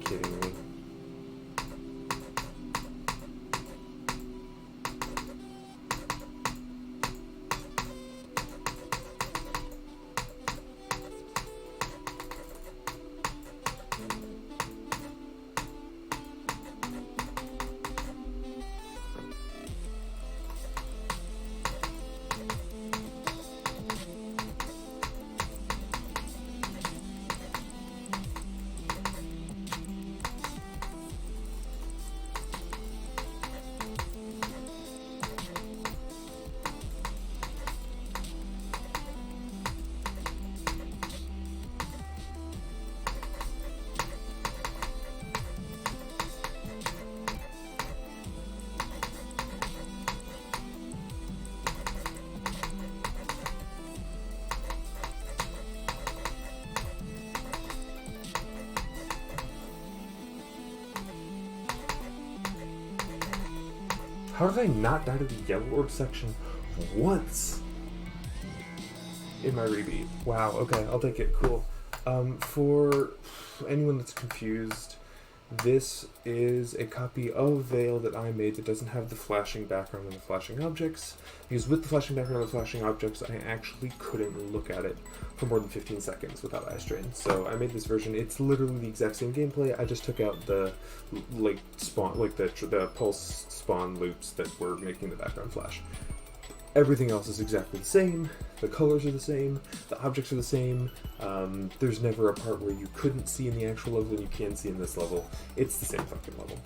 kidding me? How did I not die to the yellow orb section once in my rebeat? Wow, okay, I'll take it, cool. For anyone that's confused, this is a copy of Veil that I made that doesn't have the flashing background and the flashing objects, because with the flashing background and the flashing objects, I actually couldn't look at it for more than 15 seconds without eye strain. So I made this version. It's literally the exact same gameplay. I just took out the the pulse spawn loops that were making the background flash. Everything else is exactly the same. The colors are the same. The objects are the same. There's never a part where you couldn't see in the actual level and you can see in this level. It's the same fucking level.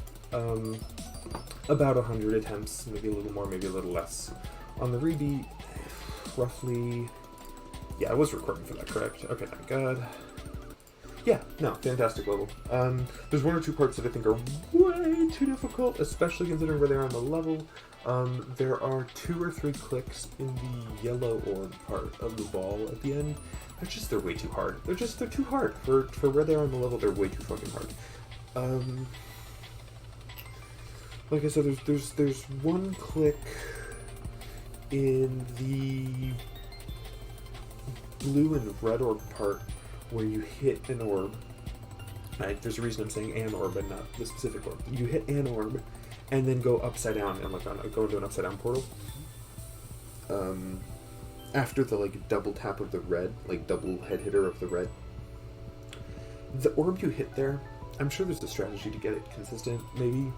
About 100 attempts, maybe a little more, maybe a little less. On the rebeat, roughly... Yeah, I was recording for that, correct? Okay, thank God. Yeah, no, fantastic level. There's one or two parts that I think are way too difficult, especially considering where they are on the level. There are 2 or 3 clicks in the yellow orb part of the ball at the end. They're way too hard. They're too hard. For where they are on the level, they're way too fucking hard. Like I said, there's one click in the blue and red orb part where you hit an orb. There's a reason I'm saying an orb and not the specific orb. You hit an orb and then go upside down and go into an upside down portal. After the double tap of the red, double head hitter of the red, the orb you hit there, I'm sure there's a strategy to get it consistent. Maybe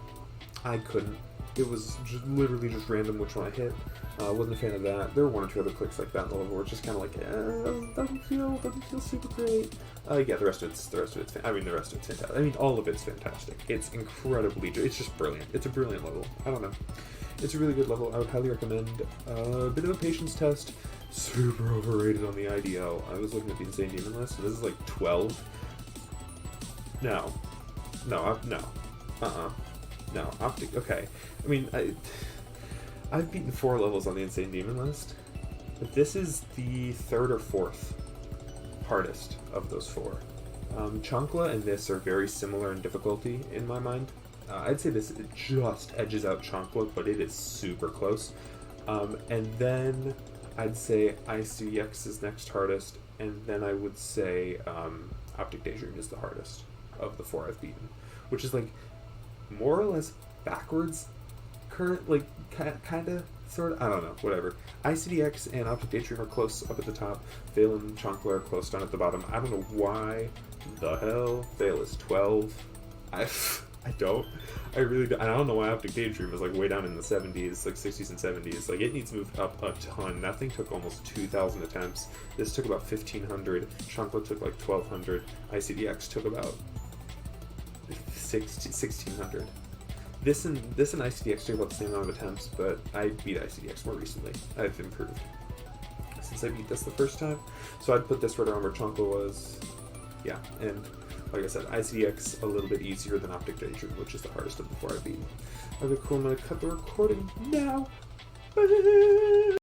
I couldn't. It was literally just random which one I hit. Wasn't a fan of that. There were 1 or 2 other clicks like that in the level where it's just kind of like, doesn't feel super great. Yeah, the rest of it's fantastic. I mean, all of it's fantastic. It's incredibly, it's just brilliant. It's a brilliant level. I don't know. It's a really good level. I would highly recommend. A bit of a patience test. Super overrated on the IDL. I was looking at the Insane Demon list, and this is 12. No, Optic, okay. I mean, I've beaten 4 levels on the Insane Demon list, but this is the 3rd or 4th hardest of those 4. Chancla and this are very similar in difficulty in my mind. I'd say this just edges out Chancla, but it is super close. And then I'd say ICDX is next hardest, and then I would say Optic Daydream is the hardest of the 4 I've beaten, which is more or less backwards, kind of, sort of, I don't know, whatever. ICDX and Optic Daydream are close up at the top. Veil and Chancla are close down at the bottom. I don't know why the hell Veil is 12. I really don't. I don't know why Optic Daydream is way down in the 70s, 60s and 70s. It needs moved up a ton. That thing took almost 2,000 attempts. This took about 1,500. Chancla took 1,200. ICDX took about 1,600. This and ICDX took about the same amount of attempts, but I beat ICDX more recently. I've improved since I beat this the first time. So I'd put this right around where Chancla was. Yeah, and like I said, ICDX a little bit easier than Optic Daydream, which is the hardest of the 4 I've beaten. Okay, cool, I'm going to cut the recording now. Bye.